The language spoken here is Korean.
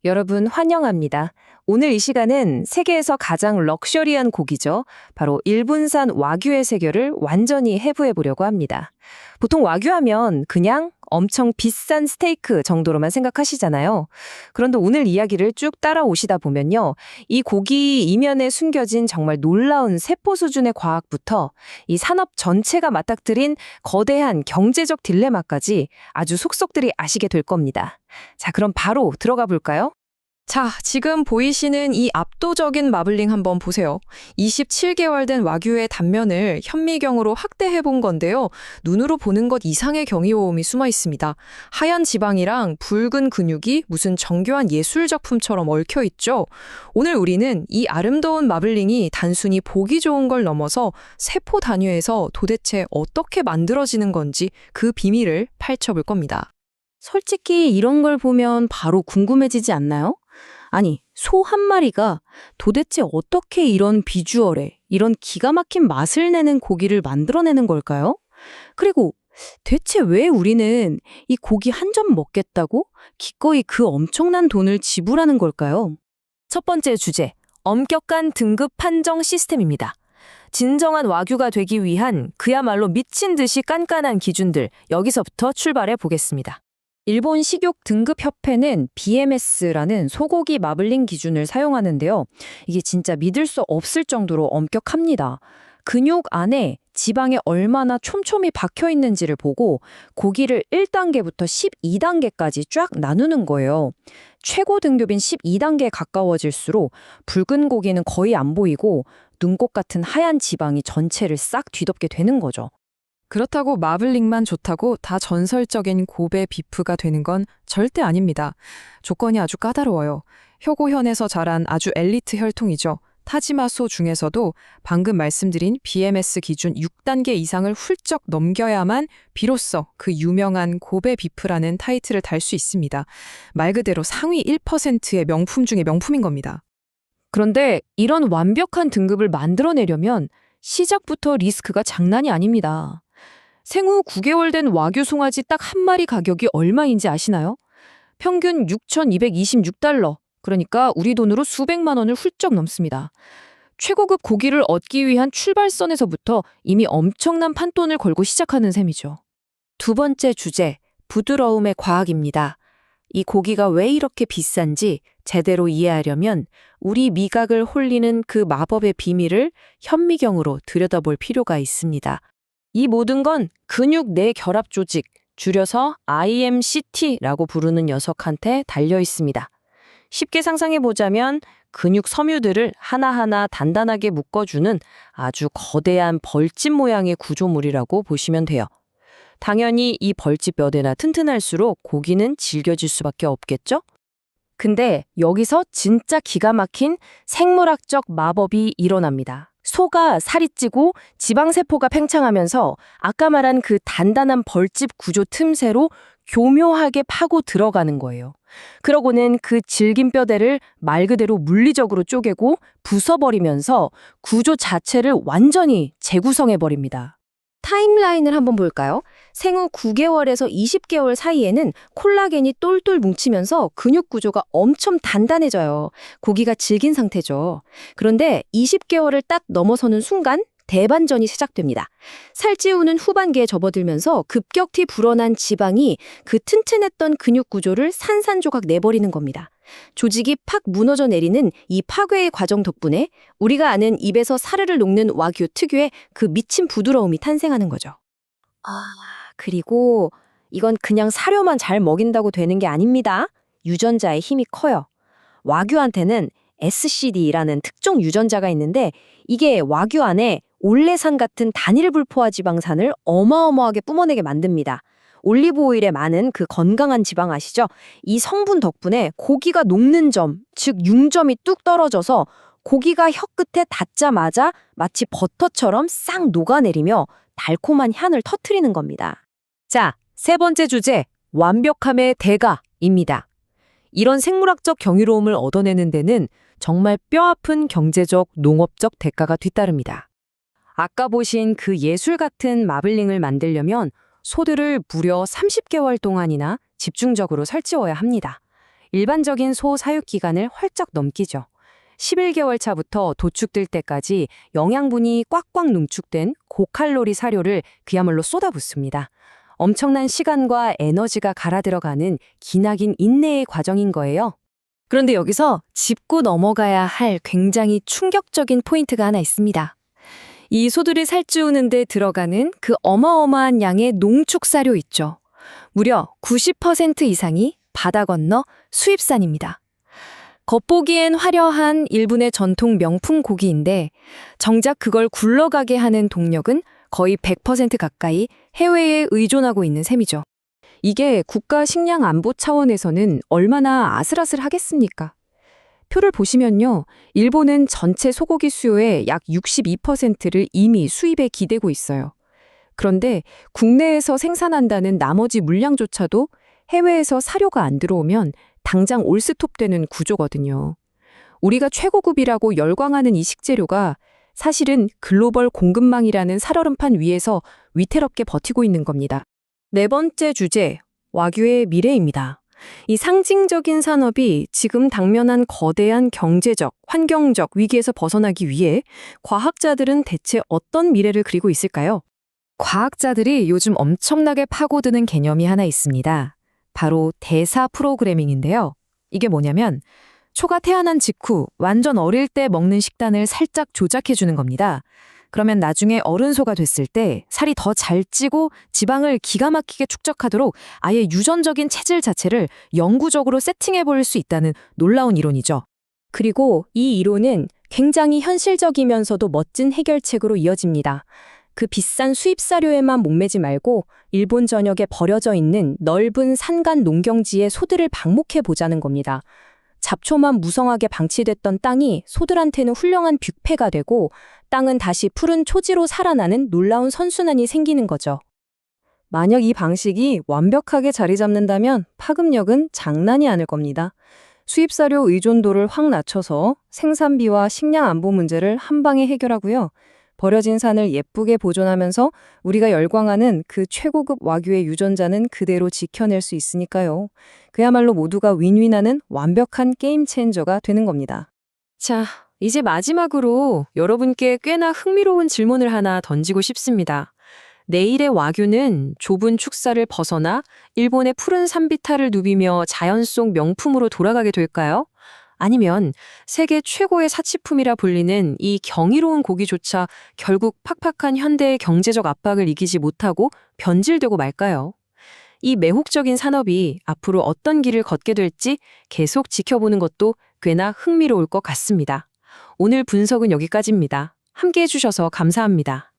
여러분 환영합니다. 오늘 이 시간은 세계에서 가장 럭셔리한 고기죠. 바로 일본산 와규의 세계를 완전히 해부해 보려고 합니다. 보통 와규 하면 그냥 엄청 비싼 스테이크 정도로만 생각하시잖아요. 그런데 오늘 이야기를 쭉 따라오시다 보면요. 이 고기 이면에 숨겨진 정말 놀라운 세포 수준의 과학부터 이 산업 전체가 맞닥뜨린 거대한 경제적 딜레마까지 아주 속속들이 아시게 될 겁니다. 자, 그럼 바로 들어가 볼까요? 자, 지금 보이시는 이 압도적인 마블링 한번 보세요. 27개월 된 와규의 단면을 현미경으로 확대해 본 건데요. 눈으로 보는 것 이상의 경이로움이 숨어 있습니다. 하얀 지방이랑 붉은 근육이 무슨 정교한 예술 작품처럼 얽혀 있죠. 오늘 우리는 이 아름다운 마블링이 단순히 보기 좋은 걸 넘어서 세포 단위에서 도대체 어떻게 만들어지는 건지 그 비밀을 파헤쳐 볼 겁니다. 솔직히 이런 걸 보면 바로 궁금해지지 않나요? 아니, 소 한 마리가 도대체 어떻게 이런 비주얼에 이런 기가 막힌 맛을 내는 고기를 만들어내는 걸까요? 그리고 대체 왜 우리는 이 고기 한 점 먹겠다고 기꺼이 그 엄청난 돈을 지불하는 걸까요? 첫 번째 주제, 엄격한 등급 판정 시스템입니다. 진정한 와규가 되기 위한 그야말로 미친 듯이 깐깐한 기준들, 여기서부터 출발해 보겠습니다. 일본 식욕등급협회는 BMS라는 소고기 마블링 기준을 사용하는데요. 이게 진짜 믿을 수 없을 정도로 엄격합니다. 근육 안에 지방에 얼마나 촘촘히 박혀 있는지를 보고 고기를 1단계부터 12단계까지 쫙 나누는 거예요. 최고 등급인 12단계에 가까워질수록 붉은 고기는 거의 안 보이고 눈꽃 같은 하얀 지방이 전체를 싹 뒤덮게 되는 거죠. 그렇다고 마블링만 좋다고 다 전설적인 고베 비프가 되는 건 절대 아닙니다. 조건이 아주 까다로워요. 혀고현에서 자란 아주 엘리트 혈통이죠. 타지마소 중에서도 방금 말씀드린 BMS 기준 6단계 이상을 훌쩍 넘겨야만 비로소 그 유명한 고베 비프라는 타이틀을 달 수 있습니다. 말 그대로 상위 1%의 명품 중에 명품인 겁니다. 그런데 이런 완벽한 등급을 만들어내려면 시작부터 리스크가 장난이 아닙니다. 생후 9개월 된 와규 송아지 딱 한 마리 가격이 얼마인지 아시나요? 평균 6,226달러, 그러니까 우리 돈으로 수백만 원을 훌쩍 넘습니다. 최고급 고기를 얻기 위한 출발선에서부터 이미 엄청난 판돈을 걸고 시작하는 셈이죠. 두 번째 주제, 부드러움의 과학입니다. 이 고기가 왜 이렇게 비싼지 제대로 이해하려면 우리 미각을 홀리는 그 마법의 비밀을 현미경으로 들여다볼 필요가 있습니다. 이 모든 건 근육 내 결합 조직, 줄여서 IMCT라고 부르는 녀석한테 달려 있습니다. 쉽게 상상해 보자면 근육 섬유들을 하나하나 단단하게 묶어주는 아주 거대한 벌집 모양의 구조물이라고 보시면 돼요. 당연히 이 벌집 뼈대나 튼튼할수록 고기는 질겨질 수밖에 없겠죠? 근데 여기서 진짜 기가 막힌 생물학적 마법이 일어납니다. 소가 살이 찌고 지방세포가 팽창하면서 아까 말한 그 단단한 벌집 구조 틈새로 교묘하게 파고 들어가는 거예요. 그러고는 그 질긴 뼈대를 말 그대로 물리적으로 쪼개고 부숴버리면서 구조 자체를 완전히 재구성해버립니다. 타임라인을 한번 볼까요? 생후 9개월에서 20개월 사이에는 콜라겐이 똘똘 뭉치면서 근육 구조가 엄청 단단해져요. 고기가 질긴 상태죠. 그런데 20개월을 딱 넘어서는 순간 대반전이 시작됩니다. 살찌우는 후반기에 접어들면서 급격히 불어난 지방이 그 튼튼했던 근육 구조를 산산조각 내버리는 겁니다. 조직이 팍 무너져 내리는 이 파괴의 과정 덕분에 우리가 아는 입에서 사르르 녹는 와규 특유의 그 미친 부드러움이 탄생하는 거죠. 그리고 이건 그냥 사료만 잘 먹인다고 되는 게 아닙니다. 유전자의 힘이 커요. 와규한테는 SCD라는 특정 유전자가 있는데 이게 와규 안에 올레산 같은 단일 불포화 지방산을 어마어마하게 뿜어내게 만듭니다. 올리브 오일에 많은 그 건강한 지방 아시죠? 이 성분 덕분에 고기가 녹는 점, 즉 융점이 뚝 떨어져서 고기가 혀 끝에 닿자마자 마치 버터처럼 싹 녹아내리며 달콤한 향을 터뜨리는 겁니다. 자, 세 번째 주제, 완벽함의 대가입니다. 이런 생물학적 경이로움을 얻어내는 데는 정말 뼈아픈 경제적, 농업적 대가가 뒤따릅니다. 아까 보신 그 예술 같은 마블링을 만들려면 소들을 무려 30개월 동안이나 집중적으로 살찌워야 합니다. 일반적인 소 사육 기간을 헐쩍 넘기죠. 11개월 차부터 도축될 때까지 영양분이 꽉꽉 농축된 고칼로리 사료를 그야말로 쏟아붓습니다. 엄청난 시간과 에너지가 갈아 들어가는 기나긴 인내의 과정인 거예요. 그런데 여기서 짚고 넘어가야 할 굉장히 충격적인 포인트가 하나 있습니다. 이 소들을 살찌우는 데 들어가는 그 어마어마한 양의 농축 사료 있죠. 무려 90% 이상이 바다 건너 수입산입니다. 겉보기엔 화려한 일본의 전통 명품 고기인데 정작 그걸 굴러가게 하는 동력은 거의 100% 가까이 해외에 의존하고 있는 셈이죠. 이게 국가 식량 안보 차원에서는 얼마나 아슬아슬하겠습니까? 표를 보시면요. 일본은 전체 소고기 수요의 약 62%를 이미 수입에 기대고 있어요. 그런데 국내에서 생산한다는 나머지 물량조차도 해외에서 사료가 안 들어오면 당장 올스톱되는 구조거든요. 우리가 최고급이라고 열광하는 이 식재료가 사실은 글로벌 공급망이라는 살얼음판 위에서 위태롭게 버티고 있는 겁니다. 네 번째 주제, 와규의 미래입니다. 이 상징적인 산업이 지금 당면한 거대한 경제적, 환경적 위기에서 벗어나기 위해 과학자들은 대체 어떤 미래를 그리고 있을까요? 과학자들이 요즘 엄청나게 파고드는 개념이 하나 있습니다. 바로 대사 프로그래밍인데요. 이게 뭐냐면 초가 태어난 직후 완전 어릴 때 먹는 식단을 살짝 조작해주는 겁니다. 그러면 나중에 어른 소가 됐을 때 살이 더 잘 찌고 지방을 기가 막히게 축적하도록 아예 유전적인 체질 자체를 영구적으로 세팅해 볼 수 있다는 놀라운 이론이죠. 그리고 이 이론은 굉장히 현실적이면서도 멋진 해결책으로 이어집니다. 그 비싼 수입 사료에만 목매지 말고 일본 전역에 버려져 있는 넓은 산간 농경지의 소들을 방목해 보자는 겁니다. 잡초만 무성하게 방치됐던 땅이 소들한테는 훌륭한 뷔페가 되고 땅은 다시 푸른 초지로 살아나는 놀라운 선순환이 생기는 거죠. 만약 이 방식이 완벽하게 자리 잡는다면 파급력은 장난이 아닐 겁니다. 수입사료 의존도를 확 낮춰서 생산비와 식량 안보 문제를 한 방에 해결하고요. 버려진 산을 예쁘게 보존하면서 우리가 열광하는 그 최고급 와규의 유전자는 그대로 지켜낼 수 있으니까요. 그야말로 모두가 윈윈하는 완벽한 게임 체인저가 되는 겁니다. 자, 이제 마지막으로 여러분께 꽤나 흥미로운 질문을 하나 던지고 싶습니다. 내일의 와규는 좁은 축사를 벗어나 일본의 푸른 산비탈을 누비며 자연 속 명품으로 돌아가게 될까요? 아니면 세계 최고의 사치품이라 불리는 이 경이로운 고기조차 결국 팍팍한 현대의 경제적 압박을 이기지 못하고 변질되고 말까요? 이 매혹적인 산업이 앞으로 어떤 길을 걷게 될지 계속 지켜보는 것도 꽤나 흥미로울 것 같습니다. 오늘 분석은 여기까지입니다. 함께 해주셔서 감사합니다.